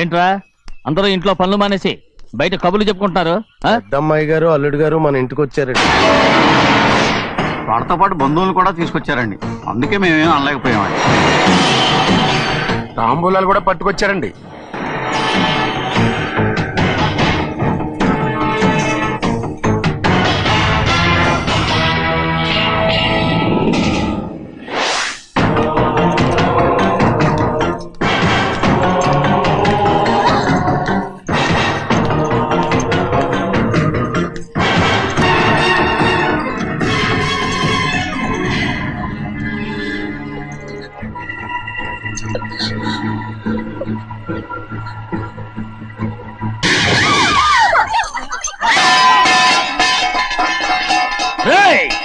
ఏంట్రా అందరూ ఇంట్లో పనులు మానేసి బయట కబుర్లు చెప్పుకుంటున్నారు? పెద్దమ్మాయి గారు అల్లుడు గారు మన ఇంటికి వచ్చారండి. వాళ్ళతో పాటు బంధువులు కూడా తీసుకొచ్చారండి. అందుకే మేమేం అనలేకపోయామండి. తాంబూలాలు కూడా పట్టుకొచ్చారండి.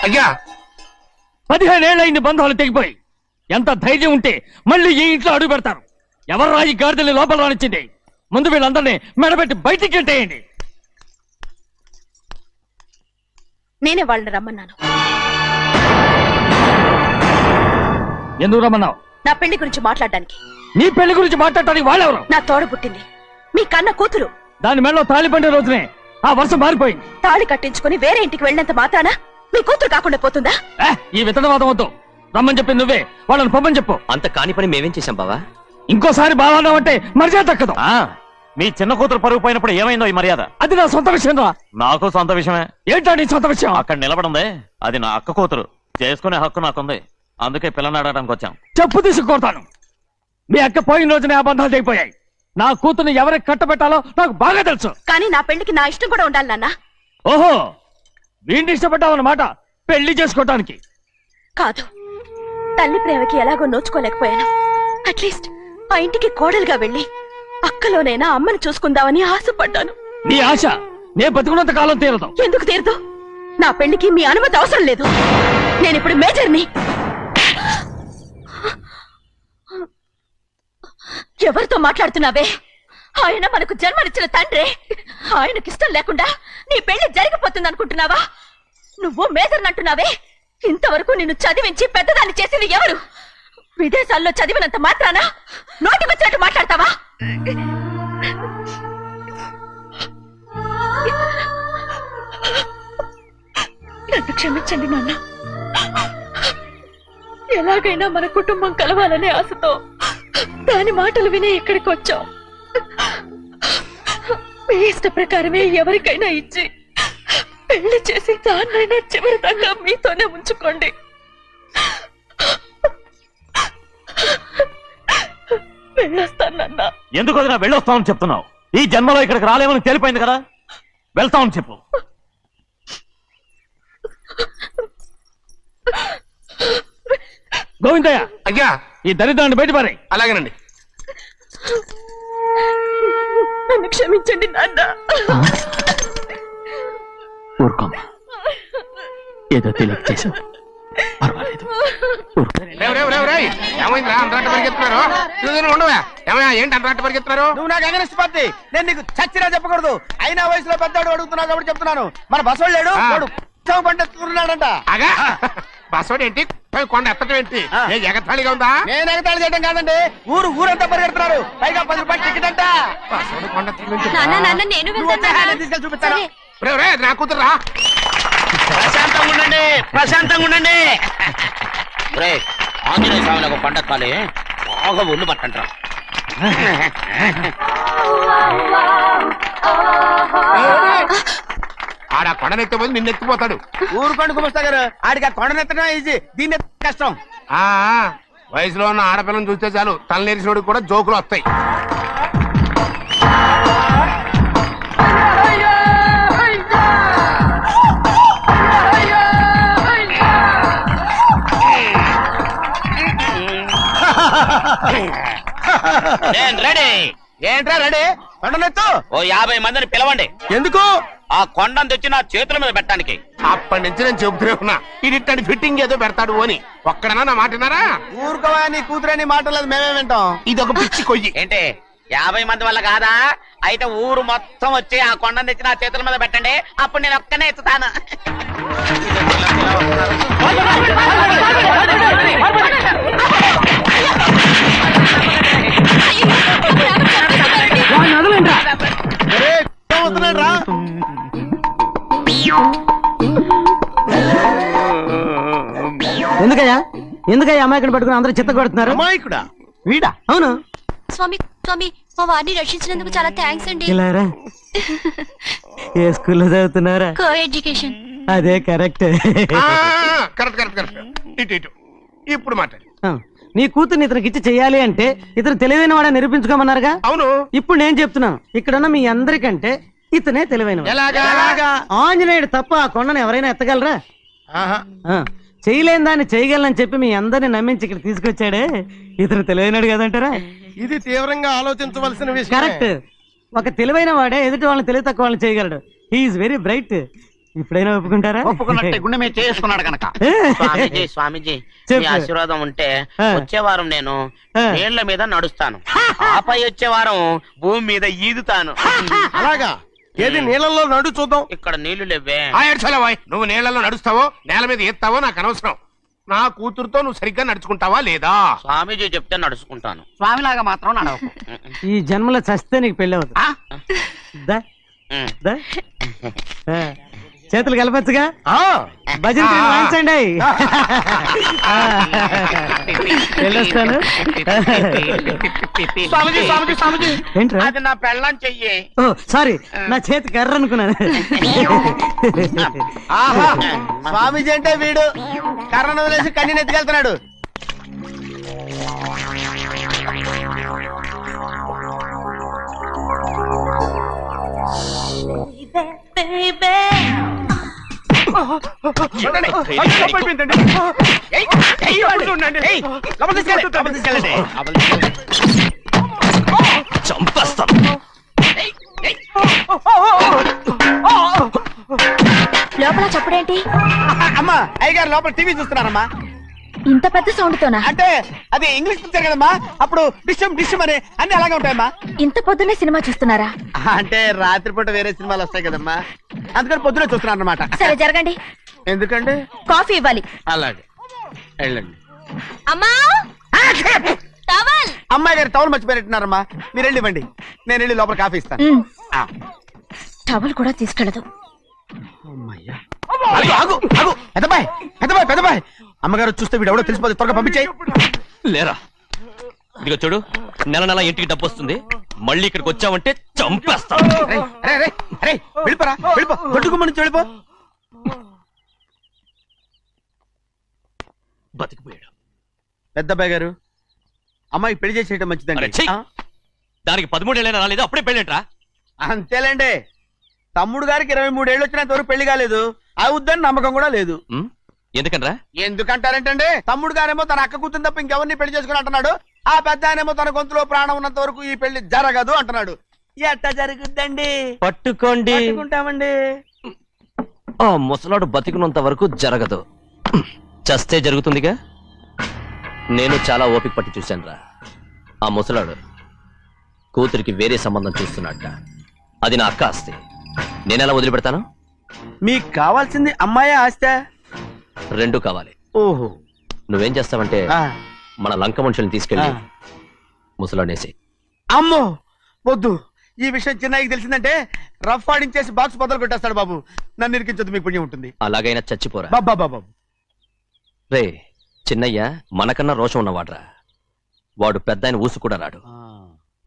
అయ్యా 15 ఏళ్ళైంది బంధాలు తెగిపోయి. ఎంత ధైర్యం ఉంటే మళ్ళీ ఈ ఇంట్లో అడుగు పెడతారు? ఎవరు రాయి గాడిదల్ని లోపల రానిచ్చింది? ముందు వీళ్ళందరినీ మెడబెట్టి బయటికి గెంటేయండి. నేనే వాళ్ళని రమ్మన్నాను. ఎందుకు రమ్మన్నావు? నా పెళ్లి గురించి మాట్లాడడానికి. నీ పెళ్లి గురించి మాట్లాడటానికి వాళ్ళెవరు? నా తోడ పుట్టింది, మీ కన్న కూతురు. దాని మెడలో తాళి పండే రోజునే ఆ వర్షం మారిపోయింది. తాళి కట్టించుకుని వేరే ఇంటికి వెళ్ళినంత మాత్రాన మీ కూతురు కాకుండా పోతుందా? ఈ విత్తనవాదం వద్దు. రమ్మని చెప్పి నువ్వే వాళ్ళని పొమ్మని చెప్పు. అంత కాని పని మేమేం చేశాం బావా? ఇంకోసారి బాగా అంటే మర్యాద తక్కదు. మీ చిన్న కూతురు పరుగు పోయినప్పుడు ఏమైందో ఈ మర్యాద? అది నా సొంత విషయం రా. నాకు సొంత విషయమే. ఏంటో నీ సొంత విషయం? అక్కడ నిలబడింది అది నా అక్క కూతురు. చేసుకునే హక్కు నాకుంది. అందుకే పిల్లని అడగడానికి వచ్చాం. చెప్పు తీసుకొడతాను. మీ అక్క పోయిన రోజునే ఆ బంధాలు తెగిపోయాయి. నా కూతుర్ని ఎవరికి కట్టబెట్టాలో నాకు బాగా తెలుసు. కానీ నా పెళ్లికి నా ఇష్టం కూడా ఉండాలి నాన్న. ఓహో, వీడిని ఇష్టపడ్డావన్నమాట పెళ్లి చేసుకోవటానికి? కాదు, తల్లి ప్రేమకి ఎలాగో నోచుకోలేకపోయాను. అట్లీస్ట్ ఆ ఇంటికి కోడలుగా వెళ్ళి అక్కలోనైనా అమ్మని చూసుకుందామని ఆశపడ్డాను. నీ ఆశ నే బతుకున్నంత కాలం తీరదు. ఎందుకు తీరదు? నా పెళ్లికి మీ అనుమతి అవసరం లేదు. నేనిప్పుడు మేజర్ని. ఎవరితో మాట్లాడుతున్నావే? ఆయన మనకు జన్మనిచ్చిన తండ్రి. ఆయనకిష్టం లేకుండా నీ పెళ్లి జరిగిపోతుంది అనుకుంటున్నావా? నువ్వు మేజర్ అంటున్నావే. ఇంతవరకు నిన్ను చదివించి పెద్దదాన్ని చేసింది ఎవరు? విదేశాల్లో చదివినంత మాత్రాన నోటికొచ్చినట్టు మాట్లాడతావా? నన్ను క్షమించండి నాన్న. ఎలాగైనా మన కుటుంబం కలవాలనే ఆశతో దాని మాటలు వినే ఇక్కడికి వచ్చాం. మీ ఇష్ట ప్రకారమే ఎవరికైనా ఇచ్చి పెళ్లి చేసి దాన్నైనా చివరి దాకా మీతోనే ఉంచుకోండి. వెళ్ళొస్తానన్నా. ఎందుకు వదినా వెళ్ళొస్తామని చెప్తున్నావు? ఈ జన్మలో ఇక్కడికి రాలేమని తెలిపోయింది కదా. వెళ్తామని చెప్పు. గోవిందయ్య, అయ్యా ఈ దరిద్రాన్ని బయట పారే. అలాగేనండి. నన్ను క్షమించండి నాన్న. ఊరుకోమ్మా, ఏదో తెలియక చేసావు, పర్వాలేదు. ఏమైందిరా అంతరాట పరిగెత్తున్నారు? ఉండవా? ఏమయ్యా ఏంటి అంతరాట పరిగెత్తున్నారు? నువ్వు నాకు అగనిస్ట్ పార్టీ. నేను నీకు చచ్చినా చెప్పకూడదు. అయినా వయసులో పెద్దవాడు అడుగుతున్నావు కాబట్టి చెప్తున్నాను. మన బసవాడు లేడు, వాడు పండుతున్నాడంట. అగా బసవాడు ఏంటి? కొండ ఎత్తడం ఏంటి? ఎగతాళిగా ఉందా? నేను ఎగతాళి చేయడం కాదండి, ఊరంతా పరిగెడుతున్నారు. పైగా 10 రూపాయలు టికెట్ అంట. బసవాడు కొండ తీసుకెళ్ళి చూపిస్తాను. నా కూతురా. ప్రశాంతంగా ఉండండి. ఆంజనేయ స్వామికి పండగ కాలే బాగా ఒళ్ళు పట్టంటారా. ఆడ కొండనెత్తిపోతే నిన్నెత్తిపోతాడు. ఊరుకోండి కుమస్తా గారు, ఆడికి ఆ కొండనెత్తడం ఈజీ, దీన్ని కష్టం. వయసులో ఉన్న ఆడపిల్లని చూస్తే చాలు తలనేరిసినోడికి కూడా జోకులు వస్తాయి. ఏంట్రా రెడీ? కొండనెత్తు. ఓ 50 మందిని పిలవండి. ఎందుకు? ఆ కొండను తెచ్చి నా చేతుల మీద పెట్టడానికి. అప్పటి నుంచి నేను చెబుతూనే ఉన్నా, ఇది ఇట్టని ఫిట్టింగ్ ఏదో పెడతాడు అని. ఒక్కడనా నా మాట విన్నారా? ఊరుకోవా, నీ కూతురని మాటలేదు, మేమే వింటాం. ఇది ఒక పిచ్చి కొయ్యి. ఏంటి 50 మంది వల్ల కాదా? అయితే ఊరు మొత్తం వచ్చి ఆ కొండను తెచ్చి నా చేతుల మీద పెట్టండి. అప్పుడు నేను ఒక్కనే ఎత్తుతాను. ఎందుకయ్యా ఎందుకయ్యా అమాయకుని పట్టుకుని అందరూ చిత్త కొడుతున్నారు? అమాయకుడా? వీడా? అవును. స్వామి స్వామి మా వారిని రక్షించినందుకు చాలా థ్యాంక్స్ అండి. ఇలారా ఏ స్కూల్లో చదువుతున్నారా? Co education. అదే కరెక్ట్. Correct correct correct. ఇటు ఇటు ఇప్పుడు మాట్లాడు. నీ కూతుర్ని ఇతనికి ఇచ్చి చెయ్యాలి అంటే ఇతను తెలివైన వాడని నిరూపించుకోమన్నారుగా. అవును. ఇప్పుడు నేను చెప్తున్నాను, ఇక్కడున్న మీ అందరికంటే ఇతనే తెలివైన ఎలాగా? ఆంజనేయుడు తప్ప ఆ కొండను ఎవరైనా ఎత్తగలరా? ఆహా. చేయలేని దాన్ని చేయగలనని చెప్పి మీ అందరిని నమ్మించి ఇక్కడ తీసుకొచ్చాడే ఇతను తెలివైనడు కదంటారా? ఇది తీవ్రంగా ఆలోచించవలసిన విషయం. కరెక్ట్. ఒక తెలివైన వాడే ఎదుటి వాళ్ళని తెలివి తక్కువ వాళ్ళని చేయగలడు. He is very bright. ఇప్పుడైనా ఒప్పుకుంటారా? ఒప్పుకున్నట్టే గుండె మీద చేసుకున్నాడు కనుక. స్వామీజీ స్వామీజీ చెప్పు. మీ ఆశీర్వాదం ఉంటే ఆ. వచ్చే వారం నేను ఆ. నీళ్ల మీద నడుస్తాను. ఆపై వచ్చే వారం భూమి మీద ఈదుతాను. అలాగా? ఏది నీళ్ళల్లో నడు చూద్దాం. ఇక్కడ నీళ్లు లేవే. నువ్వు నీళ్ళలో నడుస్తావో నేల మీద ఎత్తావో నాకు అనవసరం. నా కూతురుతో నువ్వు సరిగ్గా నడుచుకుంటావా లేదా? స్వామీజీ చెప్తే నడుచుకుంటాను. స్వామిలాగా మాత్రం నడవకు. ఈ జన్మలో చస్తే నీకు పెళ్ళి అవుతుంది. ఆ? దా, ఉమ్. దా. చేతులు కలపచ్చుగా. ఆ. భజన వాయించండి. వెళ్ళొస్తాను. స్వామీజీ స్వామీజీ స్వామీజీ ఏంట్రా? అది నా పెళ్ళం చెయ్యి. ఓ సారీ, నా చేతి కర్ర అనుకున్నాను. ఆహా స్వామీజీ అంటే వీడు కర్రను వదిలేసి కన్నీని ఎత్తుకెళ్తున్నాడు. చూడండి. ఏయ్, లోపలికి తీసుకెళ్ళండి, లోపలికి తీసుకెళ్ళండి. చంపేస్తాను. లోపల చప్పుడేంటి? అమ్మా అయ్యగారు లోపల టీవీ చూస్తున్నారమ్మా. ఇంత పెద్ద సౌండ్ తోనా? అంటే అది ఇంగ్లీష్ పిక్చర్ కదమ్మా, అప్పుడు డిషం డిషం అని అన్ని అలాగే ఉంటాయమ్మా. ఇంత పొద్దున్నే సినిమా చూస్తున్నారా? అంటే రాత్రిపూట వేరే సినిమాలు వస్తాయి కదమ్మా, అందుకని పొద్దునే చూస్తున్నాను అనమాట. సరే జరగండి, ఎందుకండి? కాఫీ ఇవ్వాలి. అలాగే వెళ్ళండి. అమ్మా టవల్. అమ్మాయి గారు టౌన్ మర్చిపోయినట్టున్నారమ్మా, మీరు వెళ్ళి ఇవ్వండి, నేను వెళ్ళి లోపల కాఫీ ఇస్తాను. ఆ. టవల్ కూడా తీసుకెళ్ళదు. అమ్మయ్యా. ఆగు, ఆగు, ఆగు. పెద్దబాయ్ పెద్దబాయ్ పెద్దబాయ్, అమ్మగారు చూస్తే వీడు ఎవడో తెలిసిపోతే త్వరగా పంపించేయి. లేరా, ఇదిగో చూడు, నెల నెల ఇంటికి డబ్బు వస్తుంది. మళ్ళీ ఇక్కడికి వచ్చావంటే చంపేస్తాను. అరే వెళ్ళిపోరా, వెళ్ళిపో, దొడ్డుకుమ్మ నుంచి వెళ్ళిపో. బతికిపోయాడు. పెద్దబాయ్ గారు, అమ్మాయి పెళ్లి చేసేయటం అరే, మంచిదండి. ఛీ! ఆ? దానికి 13 ఏళ్ళైనా రాలేదు, అప్పుడే పెళ్ళేంట్రా? అంతేలేండి, తమ్ముడు గారికి 23 ఏళ్ళు వచ్చినంత వరకు పెళ్లి కాలేదు, అవుద్దని నమ్మకం కూడా లేదు. ఉమ్, ఎందుకనరా? ఎందుకంటారంటండి, తమ్ముడు గారేమో తన అక్క కూతురు తప్ప ఇంకెవరిని పెళ్లి చేసుకుని అంటున్నాడు, ఆ పెద్ద ఆయనేమో తన గొంతులో ప్రాణం ఉన్నంత వరకు ఈ పెళ్లి జరగదు అంటున్నాడు. ఎట్ట జరుగుద్దండి? పట్టుకోండి. పట్టుకుంటామండి. ఆ ముసలాడు బతికినంత వరకు జరగదు, చస్తే జరుగుతుందిగా. నేను చాలా ఓపిక పట్టి చూశానురా. ఆ ముసలాడు కూతురికి వేరే సంబంధం చూస్తున్నట్ట. అది నా అక్క ఆస్తి, నేనెలా వదిలిపెడతాను? మీకు కావాల్సింది అమ్మాయి ఆస్తా? రెండు కావాలి. ఓహో. నువ్వేం చేస్తావంటే ఆ. మన లంక మనుషుల్ని తీసుకెళ్ళి ఆ. ముసలాడేసి. అమ్మో వద్దు, ఈ విషయం చిన్నయ్యకి తెలిసిందంటే రఫ్ ఆడించేసి బాక్స్ బదులు కొట్టేస్తాడు బాబు. నన్ను ఇరికించొద్దు, మీకు పుణ్యం ఉంటుంది. అలాగైనా చచ్చిపోరా. బాబా బాబు. రే చిన్నయ్య మనకన్నా రోషం ఉన్నవాడ్రా. వాడు పెద్ద ఆయన ఊసు కూడా రాడు.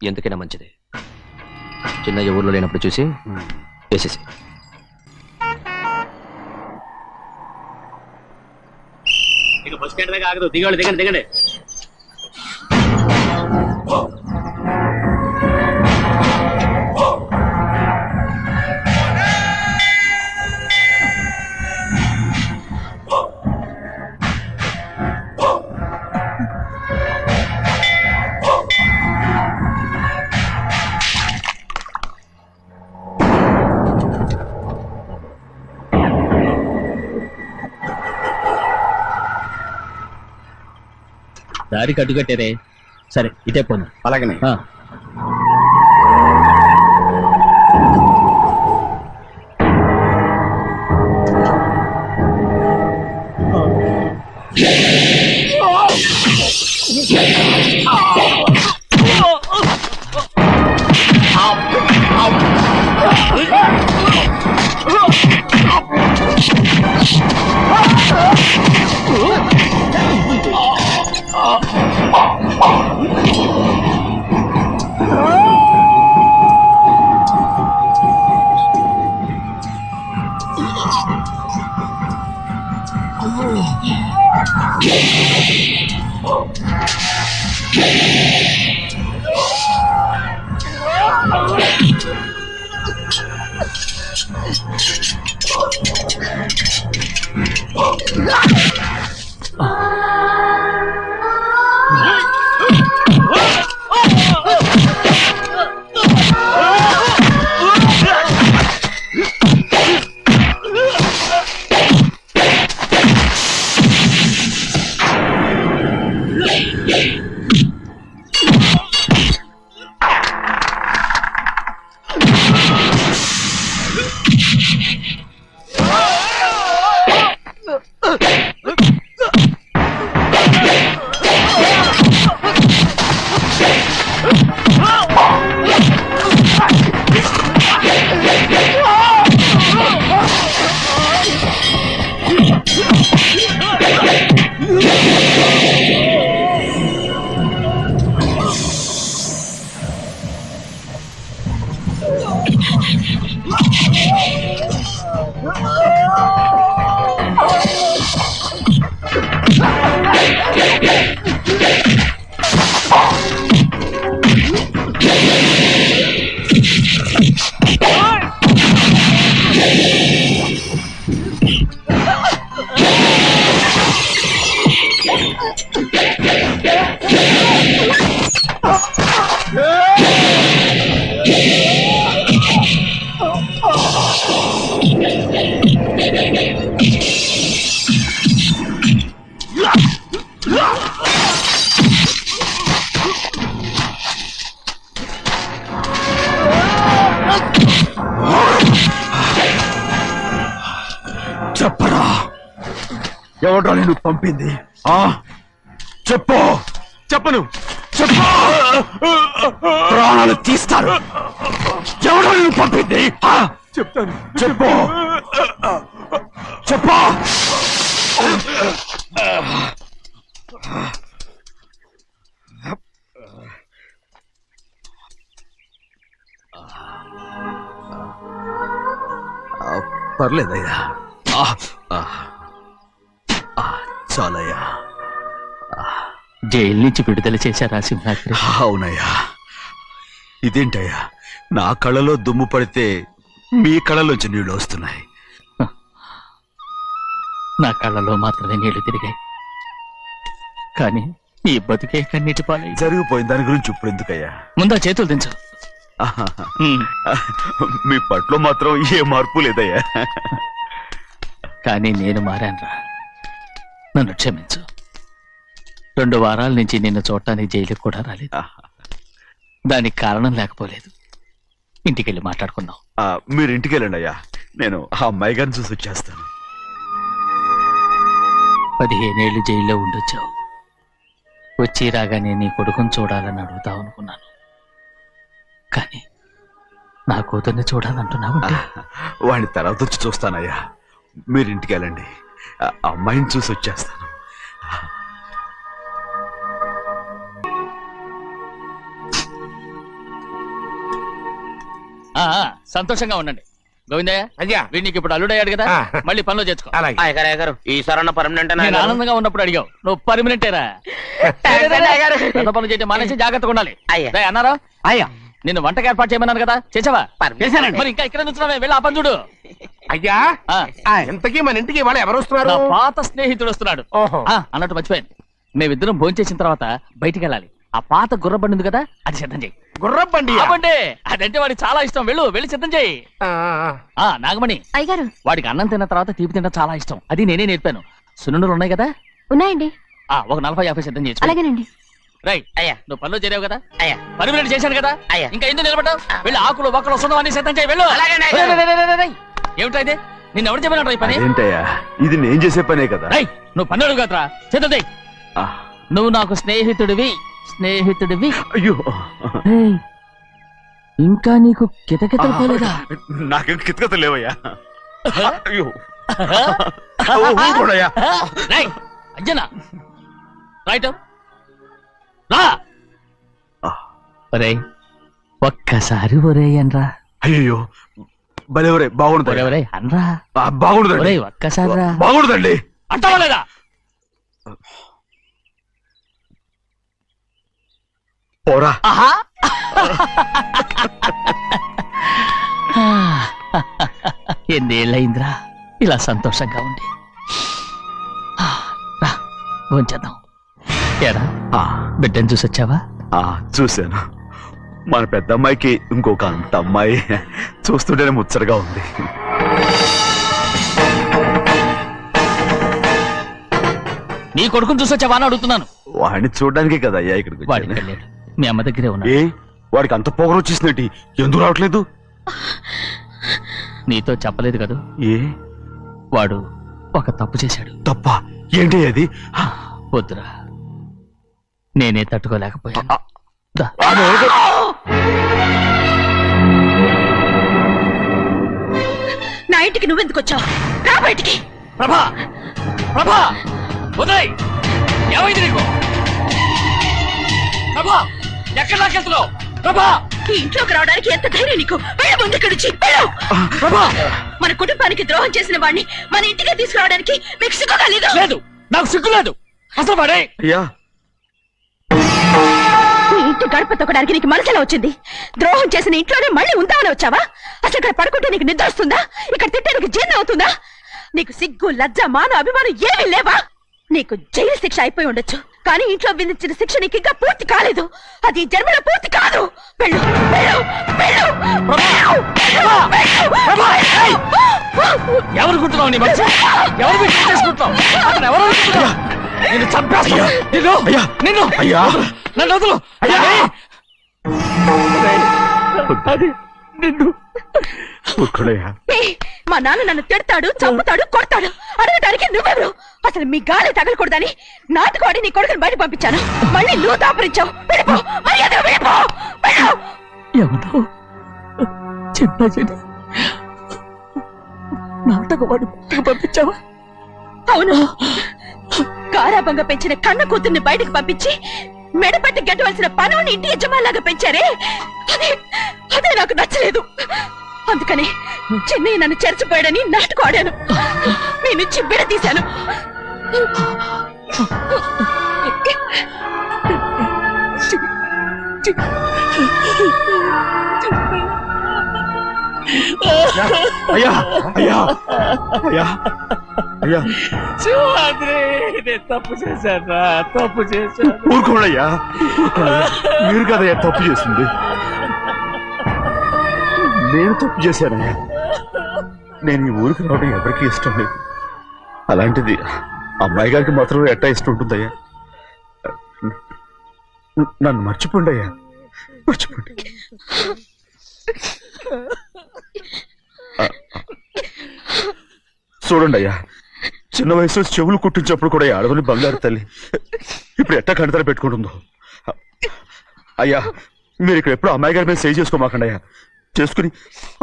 ఎందుకైనా మంచిది చిన్నయ్య ఊర్లో లేనప్పుడు చూసి వేసేసి. దిగండి దిగండి దిగండి. దారి కట్టుకట్టేరే. సరే ఇటే పోను. అలాగనే. చెప్పరా, ఎవడ్రా నిన్ను పంపింది? చెప్పు. చెప్పను. చెప్పు. ప్రాణాలు తీస్తారు. ఎవడ్రా నిన్ను పంపింది? చెప్తాను. చెప్పు. చెప్పు. పర్లేదయ్యా, చాలయ్యా. జైలు నుంచి విడుదల చేశారా సింహాద్రి? అవునయ్యా. ఇదేంటయ్యా, నా కళ్ళలో దుమ్ము పడితే మీ కళ్ళలోంచి నీళ్లు వస్తున్నాయి. నా కళ్ళలో మాత్రమే నీళ్లు తిరిగాయి, కానీ ఈ బతికే కన్నీటి పాలై. జరిగిపోయిన దాని గురించి ఇప్పుడు ఎందుకయ్యా? ముందా చేతులు దించు. మీ పట్లో మాత్రం ఏ మార్పు లేదయ్యా. కానీ నేను మారానురా, నన్ను క్షమించు. 2 వారాల నుంచి నిన్ను చూడటానికి జైలుకి కూడా రాలేదు. దానికి కారణం లేకపోలేదు. ఇంటికెళ్ళి మాట్లాడుకుందాం. మీరు ఇంటికి వెళ్ళండి అయ్యా, నేను ఆ అమ్మాయి గారిని చూసి వచ్చేస్తాను. 15 ఏళ్ళు జైల్లో ఉండొచ్చావు. వచ్చి రాగానే నీ కొడుకుని చూడాలని అడుగుతావు అనుకున్నాను, కానీ నా కూతుర్ని చూడాలంటున్నావు. వాడిని తర్వాత వచ్చి చూస్తానయ్యా, మీరు ఇంటికి వెళ్ళండి. ఆ అమ్మాయిని చూసి వచ్చేస్తాను. సంతోషంగా ఉండండి. గోవిందయ్య, అయ్యా, వీడికి ఇప్పుడు అల్లుడయ్యాడు కదా, మళ్ళీ పనిలో చేర్చుకో. అలాగే. అయ్యగారు ఈసారన్న పర్మనెంట్ నేను ఆనందంగా ఉన్నప్పుడు అడిగావు, నువ్వు పర్మనెంటేరా. పెద్ద పనులు చేయడం మానేసి జాగ్రత్తగా ఉండాలి. అయ్యా. రేయ్, అన్నారా? అయ్యా, నిన్ను వంటకి ఏర్పాటు చేయమన్నాను కదా, చేసావా? చేశానండి. మరి ఇంకా ఇక్కడ నుంచున్నావే, వెళ్ళి ఆ పని చూడు. అయ్యా, ఇంతకీ మన ఇంటికి వాళ్ళు ఎవరు వస్తున్నారు? నా పాత స్నేహితుడు వస్తున్నాడు. ఓహో. అన్నట్టు మర్చిపోయాను, మేమిద్దరం భోంచేసిన తర్వాత బయటికి వెళ్ళాలి. ఆ పాత గుర్రబండి ఉంది కదా, అది సిద్ధం చేయి. గుర్రబండి? అవ్వండి, అదంటే వాడికి చాలా ఇష్టం. వెళ్ళి సిద్ధం చేయి. నాగమణి, అయ్యగారు వాడికి అన్నం తిన్న తర్వాత తీపి తినడం చాలా ఇష్టం. అది నేనే నేర్పాను. సున్నుండలు ఉన్నాయి కదా, ఉన్నాయండి. ఒక 40-50 సిద్ధం చేయొచ్చు. అలాగేనండి. రైట్. అయ్యా. నువ్వు పనిలో చేరావు కదా, అయ్యా. పర్మినెంట్ చేశాను కదా, అయ్యా. ఇంకా ఎందుకు నిలబడ్డావు? వెళ్ళి ఆకులు బొక్కలు సున్నం అన్ని సిద్ధం చేయి. వెళ్ళు. అలాగేనండి. ఏమిటా ఇది? నిన్ను ఎవరు చెప్పినట్టు ఈ పని? ఏంటయ్యా, ఇది నేను చేసే పనే కదా. రై, నువ్వు పని అడుగు కదరా, సిద్ధం చేయి. నువ్వు నాకు స్నేహితుడివి. అయ్యో, ఏయ్, ఇంకా నీకు కితకితలు పోలేదా? నాకేం కితకత లేవయ్యా. అయ్యో, ఊరుకోడయ్యా. రేయ్, అంజనా, రైట్ రా. ఒరేయ్, ఒక్కసారి ఒరేయ్ అనరా. అయ్యో, భలే ఒరే, బాగుండదు. ఒరేయ్ అనరా. బాగుండదండి. ఒరేయ్, ఒక్కసారి రా. బాగుండదండి. అంటావా లేదా? పోరా. ఆహా ఎన్నేళ్ళయిందిరా ఇలా సంతోషంగా ఉండి. రా భోంచేద్దాం. ఏరా బిడ్డను చూసొచ్చావా? చూశాను. మన పెద్ద అమ్మాయికి ఇంకొక అంత అమ్మాయి చూస్తుంటేనే ముచ్చటగా ఉంది. నీ కొడుకుని చూసొచ్చావా అని అడుగుతున్నాను. వాడిని చూడడానికే కదా అయ్యా ఇక్కడికి వాడికి వచ్చాను. వెళ్ళాడు, మీ అమ్మ దగ్గరే ఉన్నాడు. ఏ వాడికి అంత పొగరు వచ్చేసినట్టు ఎందుకు రావట్లేదు? నీతో చెప్పలేదు కదూ? ఏ వాడు ఒక తప్పు చేశాడు. తప్ప ఏంటి అది? వద్దురా, నేనే తట్టుకోలేకపోయాను. దా. నా ఇంటికి నువ్వెందుకు వచ్చావు? రా బయటికి. ప్రభా ప్రభా ఉదయ్, ఏమైంది నీకు? ప్రభా ఎక్కడ నాకెళ్తున్నావు? ప్రభా ఈ ఇంట్లోకి రావడానికి ఎంత ధైర్యం నీకు? వెళ్ళు ముందు ఇక్కడి నుంచి, వెళ్ళు. ప్రభా మన కుటుంబానికి ద్రోహం చేసిన వాడిని మన ఇంటికే తీసుకురావడానికి మీకు సిగ్గుగా లేదు? లేదు, నాకు సిగ్గు లేదు అసలు. వాడే అయ్యా ఈ ఇంటి గడప తొక్కడానికి నీకు మనసులో వచ్చింది. ద్రోహం చేసిన ఇంట్లోనే మళ్ళీ ఉందామని వచ్చావా? అసలు ఇక్కడ పడుకుంటే నీకు నిద్ర వస్తుందా? ఇక్కడ తింటే నీకు జీర్ణం అవుతుందా? నీకు సిగ్గు, లజ్జ, మాన, అభిమానం ఏమీ లేవా? నీకు జైలు శిక్ష అయిపోయి ఉండొచ్చు, కానీ ఇంట్లో విధించిన శిక్ష నీకు ఇంకా పూర్తి కాలేదు. అది ఈ జన్మలో పూర్తి కాదు. వెళ్ళు, వెళ్ళు, వెళ్ళు, వెళ్ళు, వెళ్ళు, వెళ్ళు. ఎవరు కుట్టున్నావు? నీ మంచి ఎవరు చేసుకుంటున్నావు? అతను ఎవరు అనుకుంటున్నావు? నిన్ను చంపేస్తా. నిన్ను అయ్యా నన్ను వదులు. అది నిన్ను ఒక్కడయ్యా. ఏయ్, మా నాన్న నన్ను తిడతాడు, చంపుతాడు, కొడతాడు. అడగడానికి నువ్వెవరు? అసలు మీ గాలి తగలకూడదని నాటుకోడి నీ కొడుకుని బయట పంపించాను. మళ్ళీ నువ్వు దాపరించావు. వెళ్ళిపో, మర్యాదగా వెళ్ళిపో, వెళ్ళు. ఎవరో చిన్న చెడి నాటకవాడి పంపించావా? అవును, గారాబంగా పెంచిన కన్న కూతుర్ని బయటకు పంపించి మెడపట్టి గెట్టవలసిన పనుని ఇంటి యజమానిలాగా పెంచారే, అదే నాకు నచ్చలేదు. అందుకని చెన్నై నన్ను చెరచిపోయాడని నాటకం ఆడాను. మీ నుంచి విడదీశాను. అయ్యా అయ్యా అయ్యా అయ్యా నేను తప్పు చేశాను, తప్పు చేశాను. ఊరుకోడయ్యా, మీరు కదయ్యా తప్పు చేసింది. నేను తప్పు చేశానయ్యా. నేను ఈ ఊరికి రావడం ఎవరికి ఇష్టం లేదు. అలాంటిది అమ్మాయి గారికి మాత్రం ఎట్టా ఇష్టం ఉంటుందయ్యా. నన్ను మర్చిపోండి అయ్యా, మర్చిపోండి. చూడండి అయ్యా, చిన్న వయసులో చెవులు కుట్టించినప్పుడు కూడా ఆడవని బంగారు తల్లి ఇప్పుడు ఎట్టా కణితలు పెట్టుకుంటుందో. అయ్యా మీరు ఇక్కడ ఎప్పుడు అమ్మాయి గారి మీద సేవ్ చేసుకోమాకండి అయ్యా. చేసుకుని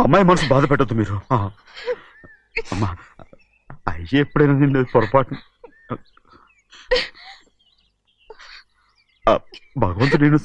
అమ్మాయి మనసు బాధ పెట్టద్దు మీరు. అమ్మా అయ్యే ఎప్పుడైనా నిన్ను పొరపాటు భగవంతుడు నేను